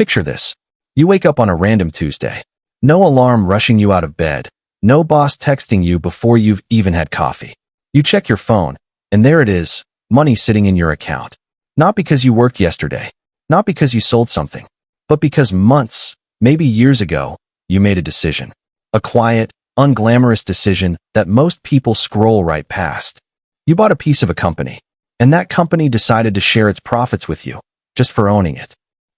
Picture this. You wake up on a random Tuesday. No alarm rushing you out of bed. No boss texting you before you've even had coffee. You check your phone, and there it is, money sitting in your account. Not because you worked yesterday, not because you sold something, but because months, maybe years ago, you made a decision. A quiet, unglamorous decision that most people scroll right past. You bought a piece of a company, and that company decided to share its profits with you, just for owning it.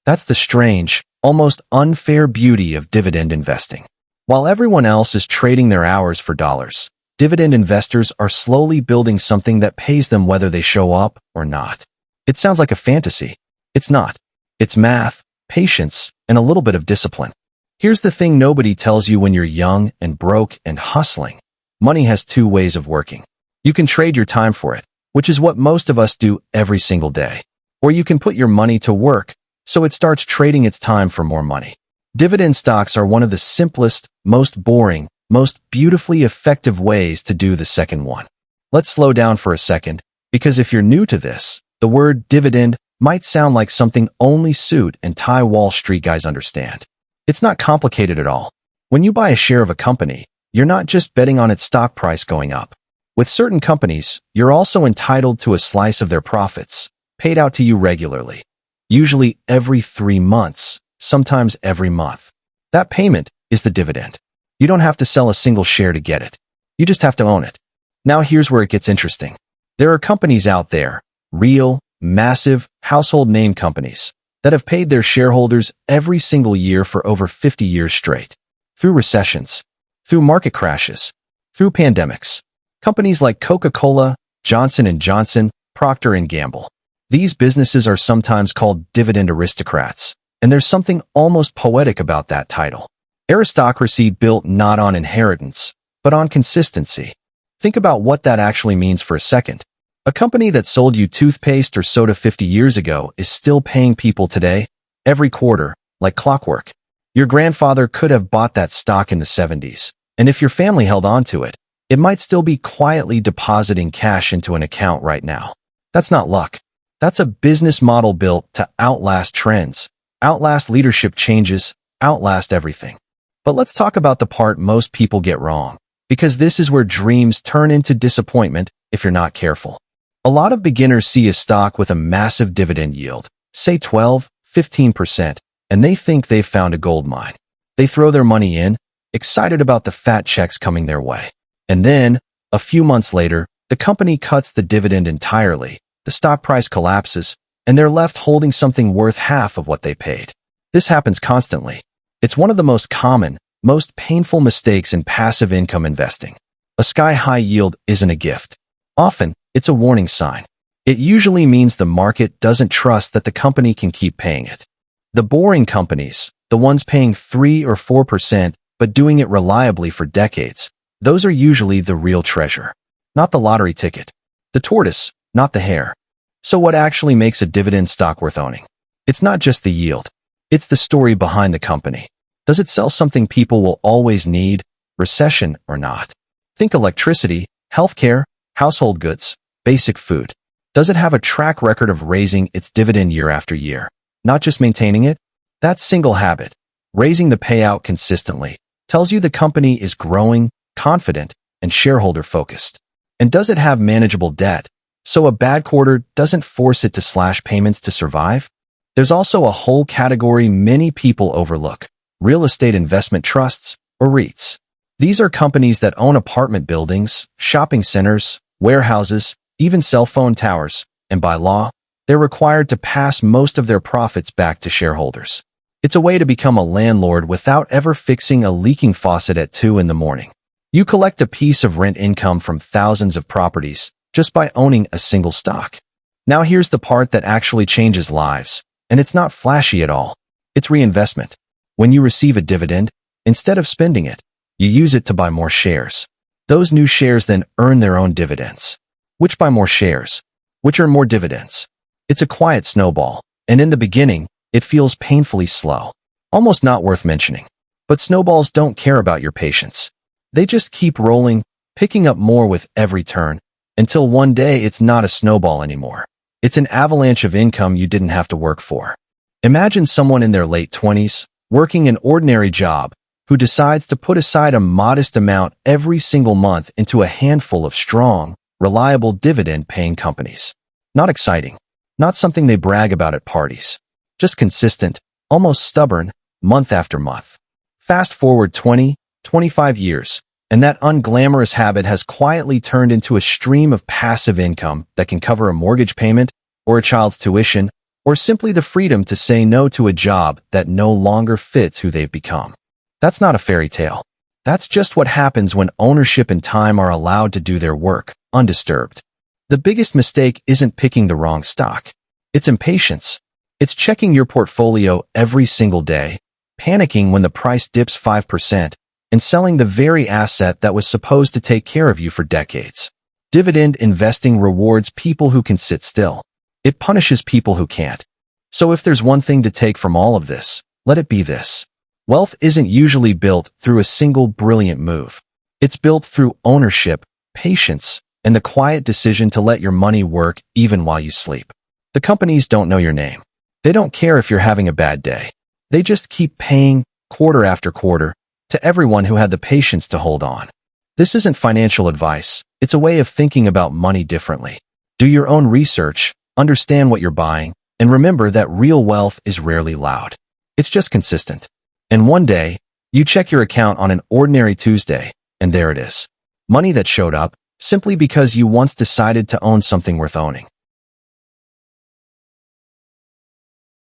That's the strange, almost unfair beauty of dividend investing. While everyone else is trading their hours for dollars, dividend investors are slowly building something that pays them whether they show up or not. It sounds like a fantasy. It's not. It's math, patience, and a little bit of discipline. Here's the thing nobody tells you when you're young and broke and hustling. Money has two ways of working. You can trade your time for it, which is what most of us do every single day. Or you can put your money to work, so it starts trading its time for more money. Dividend stocks are one of the simplest, most boring, most beautifully effective ways to do the second one. Let's slow down for a second, because if you're new to this, the word dividend might sound like something only suit and tie Wall Street guys understand. It's not complicated at all. When you buy a share of a company, you're not just betting on its stock price going up. With certain companies, you're also entitled to a slice of their profits, paid out to you regularly. Usually every 3 months, sometimes every month. That payment is the dividend. You don't have to sell a single share to get it. You just have to own it. Now here's where it gets interesting. There are companies out there, real, massive, household name companies, that have paid their shareholders every single year for over 50 years straight. Through recessions, through market crashes, through pandemics. Companies like Coca-Cola, Johnson & Johnson, Procter & Gamble. These businesses are sometimes called dividend aristocrats, and there's something almost poetic about that title. Aristocracy built not on inheritance, but on consistency. Think about what that actually means for a second. A company that sold you toothpaste or soda 50 years ago is still paying people today, every quarter, like clockwork. Your grandfather could have bought that stock in the 70s, and if your family held on to it, it might still be quietly depositing cash into an account right now. That's not luck. That's a business model built to outlast trends, outlast leadership changes, outlast everything. But let's talk about the part most people get wrong, because this is where dreams turn into disappointment if you're not careful. A lot of beginners see a stock with a massive dividend yield, say 12, 15%, and they think they've found a gold mine. They throw their money in, excited about the fat checks coming their way. And then, a few months later, the company cuts the dividend entirely, the stock price collapses, and they're left holding something worth half of what they paid. This happens constantly. It's one of the most common, most painful mistakes in passive income investing. A sky-high yield isn't a gift. Often, it's a warning sign. It usually means the market doesn't trust that the company can keep paying it. The boring companies, the ones paying 3 or 4% but doing it reliably for decades, those are usually the real treasure. Not the lottery ticket. The tortoise, not the hare. So what actually makes a dividend stock worth owning? It's not just the yield. It's the story behind the company. Does it sell something people will always need, recession or not? Think electricity, healthcare, household goods, basic food. Does it have a track record of raising its dividend year after year, not just maintaining it? That single habit, raising the payout consistently, tells you the company is growing, confident, and shareholder-focused. And does it have manageable debt, so a bad quarter doesn't force it to slash payments to survive? There's also a whole category many people overlook: real estate investment trusts, or REITs. These are companies that own apartment buildings, shopping centers, warehouses, even cell phone towers, and by law, they're required to pass most of their profits back to shareholders. It's a way to become a landlord without ever fixing a leaking faucet at 2 in the morning. You collect a piece of rent income from thousands of properties just by owning a single stock. Now here's the part that actually changes lives, and it's not flashy at all. It's reinvestment. When you receive a dividend, instead of spending it, you use it to buy more shares. Those new shares then earn their own dividends, which buy more shares, which earn more dividends. It's a quiet snowball, and in the beginning, it feels painfully slow, almost not worth mentioning. But snowballs don't care about your patience. They just keep rolling, picking up more with every turn, until one day it's not a snowball anymore. It's an avalanche of income you didn't have to work for. Imagine someone in their late 20s, working an ordinary job, who decides to put aside a modest amount every single month into a handful of strong, reliable dividend-paying companies. Not exciting. Not something they brag about at parties. Just consistent, almost stubborn, month after month. Fast forward 20, 25 years, and that unglamorous habit has quietly turned into a stream of passive income that can cover a mortgage payment, or a child's tuition, or simply the freedom to say no to a job that no longer fits who they've become. That's not a fairy tale. That's just what happens when ownership and time are allowed to do their work, undisturbed. The biggest mistake isn't picking the wrong stock. It's impatience. It's checking your portfolio every single day, panicking when the price dips 5%, and selling the very asset that was supposed to take care of you for decades. Dividend investing rewards people who can sit still. It punishes people who can't. So if there's one thing to take from all of this, let it be this. Wealth isn't usually built through a single brilliant move. It's built through ownership, patience, and the quiet decision to let your money work even while you sleep. The companies don't know your name. They don't care if you're having a bad day. They just keep paying, quarter after quarter, to everyone who had the patience to hold on. This isn't financial advice. It's a way of thinking about money differently. Do your own research, understand what you're buying, and remember that real wealth is rarely loud. It's just consistent. And one day, you check your account on an ordinary Tuesday, and there it is. Money that showed up simply because you once decided to own something worth owning.